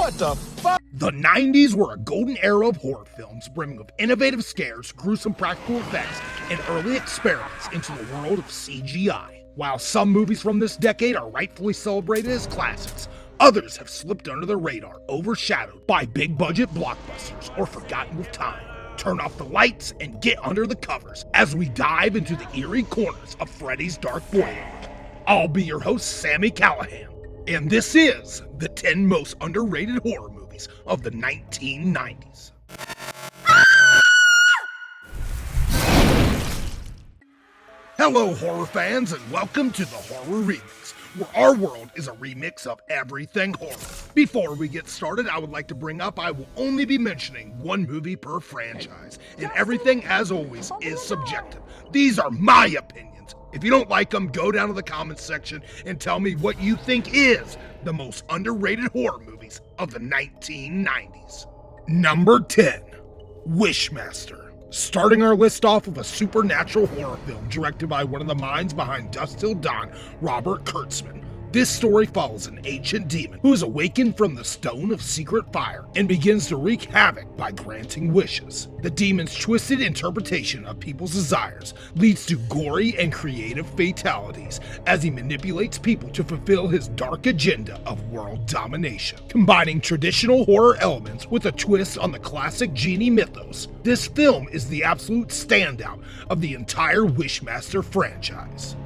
What the fuck? The 90s were a golden era of horror films brimming with innovative scares, gruesome practical effects, and early experiments into the world of CGI. While some movies from this decade are rightfully celebrated as classics, others have slipped under the radar, overshadowed by big-budget blockbusters or forgotten with time. Turn off the lights and get under the covers as we dive into the eerie corners of Freddy's Dark Boyland. I'll be your host, Sami Callihan, and this is the 10 most underrated horror movies of the 1990s. Hello, horror fans, and welcome to the Horror Remix, where our world is a remix of everything horror. Before we get started, I would like to bring up I will only be mentioning one movie per franchise, and everything, as always, is subjective. These are my opinions. If you don't like them, go down to the comments section and tell me what you think is the most underrated horror movies of the 1990s. Number 10, Wishmaster. Starting our list off with a supernatural horror film directed by one of the minds behind Dusk Till Dawn, Robert Kurtzman. This story follows an ancient demon who is awakened from the Stone of Secret Fire and begins to wreak havoc by granting wishes. The demon's twisted interpretation of people's desires leads to gory and creative fatalities as he manipulates people to fulfill his dark agenda of world domination. Combining traditional horror elements with a twist on the classic genie mythos, this film is the absolute standout of the entire Wishmaster franchise.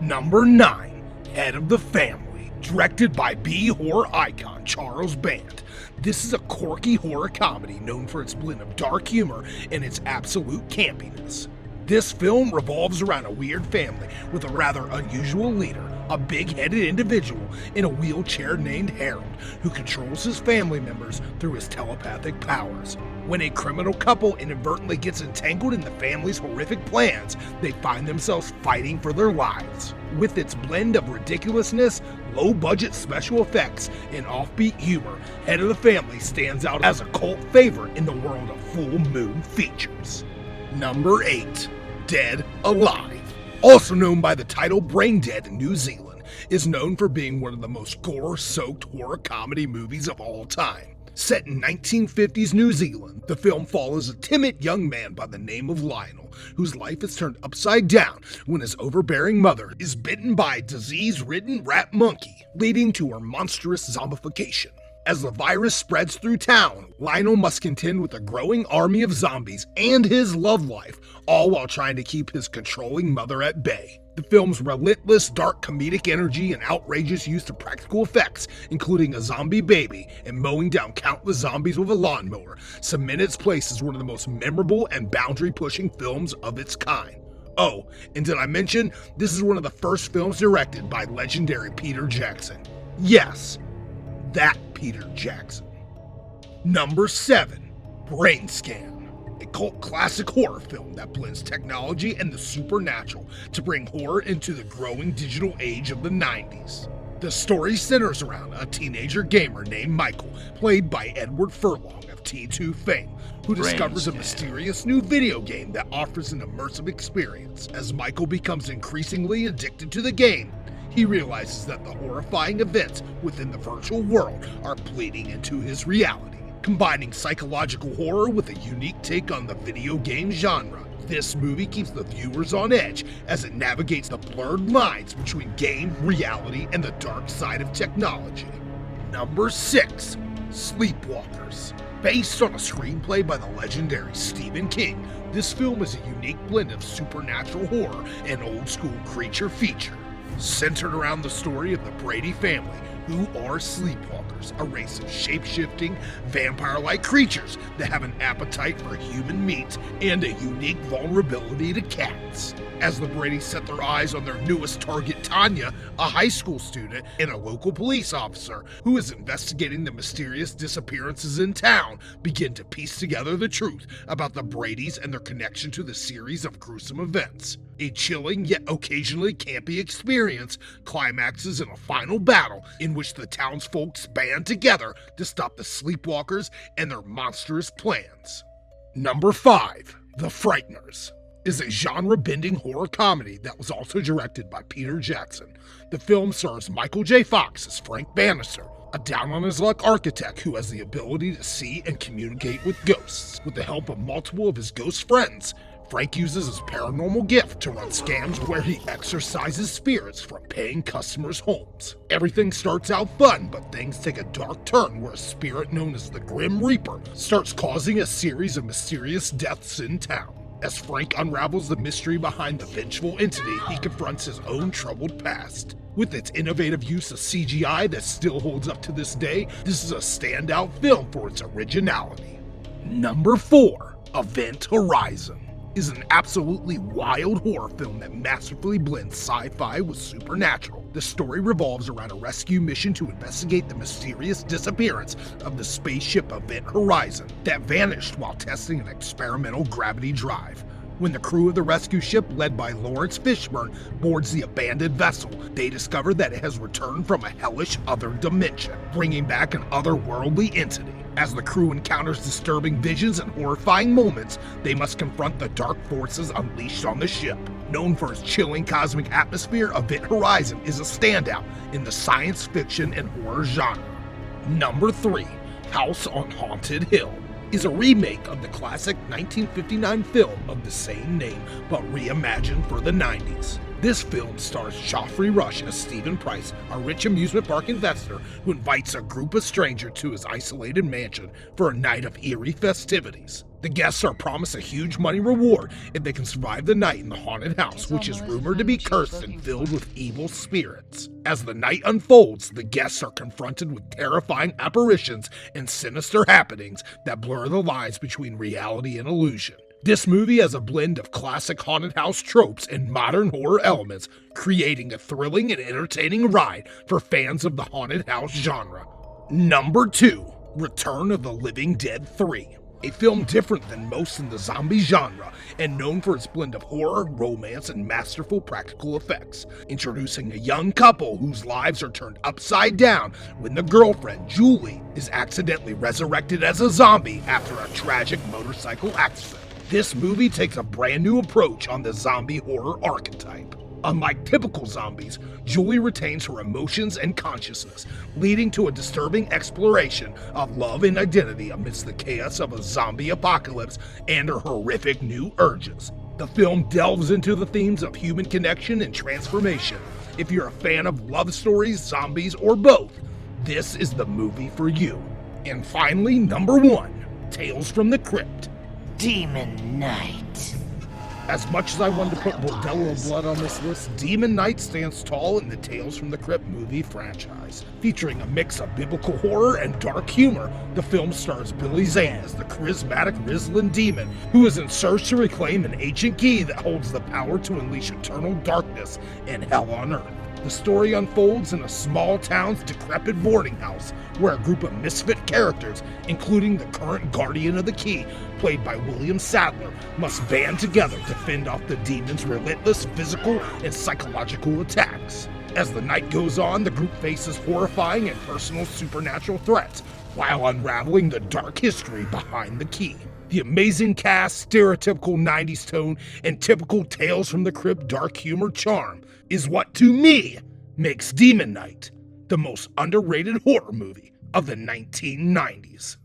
Number 9. Head of the Family, directed by B-horror icon Charles Band. This is a quirky horror comedy known for its blend of dark humor and its absolute campiness. This film revolves around a weird family with a rather unusual leader, a big-headed individual in a wheelchair named Harold, who controls his family members through his telepathic powers. When a criminal couple inadvertently gets entangled in the family's horrific plans, they find themselves fighting for their lives. With its blend of ridiculousness, low-budget special effects, and offbeat humor, Head of the Family stands out as a cult favorite in the world of full moon features. Number 8, Dead Alive. Also known by the title Brain Dead in New Zealand, is known for being one of the most gore-soaked horror comedy movies of all time. Set in 1950s New Zealand, the film follows a timid young man by the name of Lionel, whose life is turned upside down when his overbearing mother is bitten by a disease-ridden rat monkey, leading to her monstrous zombification. As the virus spreads through town, Lionel must contend with a growing army of zombies and his love life, all while trying to keep his controlling mother at bay. The film's relentless, dark comedic energy and outrageous use of practical effects, including a zombie baby and mowing down countless zombies with a lawnmower, cement its place as one of the most memorable and boundary-pushing films of its kind. Oh, and did I mention, this is one of the first films directed by legendary Peter Jackson. Yes, that Peter Jackson. Number 7, Branscan. A cult classic horror film that blends technology and the supernatural to bring horror into the growing digital age of the 90s. The story centers around a teenager gamer named Michael, played by Edward Furlong of T2 fame, who discovers a mysterious new video game that offers an immersive experience. As Michael becomes increasingly addicted to the game, he realizes that the horrifying events within the virtual world are bleeding into his reality. Combining psychological horror with a unique take on the video game genre, this movie keeps the viewers on edge as it navigates the blurred lines between game, reality, and the dark side of technology. Number 6, Sleepwalkers. Based on a screenplay by the legendary Stephen King, this film is a unique blend of supernatural horror and old-school creature feature. Centered around the story of the Brady family, who are sleepwalkers, a race of shape-shifting, vampire-like creatures that have an appetite for human meat and a unique vulnerability to cats. As the Bradys set their eyes on their newest target, Tanya, a high school student and a local police officer who is investigating the mysterious disappearances in town, begin to piece together the truth about the Bradys and their connection to the series of gruesome events. A chilling yet occasionally campy experience climaxes in a final battle in which the townsfolk band together to stop the Sleepwalkers and their monstrous plans. Number 5, The Frightners is a genre-bending horror comedy that was also directed by Peter Jackson. The film stars Michael J. Fox as Frank Bannister, a down-on-his-luck architect who has the ability to see and communicate with ghosts. With the help of multiple of his ghost friends, Frank uses his paranormal gift to run scams where he exorcises spirits from paying customers' homes. Everything starts out fun, but things take a dark turn where a spirit known as the Grim Reaper starts causing a series of mysterious deaths in town. As Frank unravels the mystery behind the vengeful entity, he confronts his own troubled past. With its innovative use of CGI that still holds up to this day, this is a standout film for its originality. Number 4. Event Horizon is an absolutely wild horror film that masterfully blends sci-fi with supernatural. The story revolves around a rescue mission to investigate the mysterious disappearance of the spaceship Event Horizon that vanished while testing an experimental gravity drive. When the crew of the rescue ship, led by Lawrence Fishburne, boards the abandoned vessel, they discover that it has returned from a hellish other dimension, bringing back an otherworldly entity. As the crew encounters disturbing visions and horrifying moments, they must confront the dark forces unleashed on the ship. Known for its chilling cosmic atmosphere, Event Horizon is a standout in the science fiction and horror genre. Number 3. House on Haunted Hill is a remake of the classic 1959 film of the same name, but reimagined for the 90s. This film stars Geoffrey Rush as Stephen Price, a rich amusement park investor who invites a group of strangers to his isolated mansion for a night of eerie festivities. The guests are promised a huge money reward if they can survive the night in the haunted house, which is rumored to be cursed and filled with evil spirits. As the night unfolds, the guests are confronted with terrifying apparitions and sinister happenings that blur the lines between reality and illusion. This movie has a blend of classic haunted house tropes and modern horror elements, creating a thrilling and entertaining ride for fans of the haunted house genre. Number 2. Return of the Living Dead 3. A film different than most in the zombie genre and known for its blend of horror, romance, and masterful practical effects, introducing a young couple whose lives are turned upside down when the girlfriend, Julie, is accidentally resurrected as a zombie after a tragic motorcycle accident. This movie takes a brand new approach on the zombie horror archetype. Unlike typical zombies, Julie retains her emotions and consciousness, leading to a disturbing exploration of love and identity amidst the chaos of a zombie apocalypse and her horrific new urges. The film delves into the themes of human connection and transformation. If you're a fan of love stories, zombies, or both, this is the movie for you. And finally, number 1, Tales from the Crypt. Demon Knight. As much as I wanted to put Bordello of Blood on this list, Demon Knight stands tall in the Tales from the Crypt movie franchise. Featuring a mix of biblical horror and dark humor, the film stars Billy Zane as the charismatic Rislin demon who is in search to reclaim an ancient key that holds the power to unleash eternal darkness and hell on earth. The story unfolds in a small town's decrepit boarding house where a group of misfit characters, including the current guardian of the key, played by William Sadler, must band together to fend off the demon's relentless physical and psychological attacks. As the night goes on, the group faces horrifying and personal supernatural threats while unraveling the dark history behind the key. The amazing cast, stereotypical 90s tone, and typical Tales from the Crypt dark humor charm is what, to me, makes Demon Knight the most underrated horror movie of the 1990s.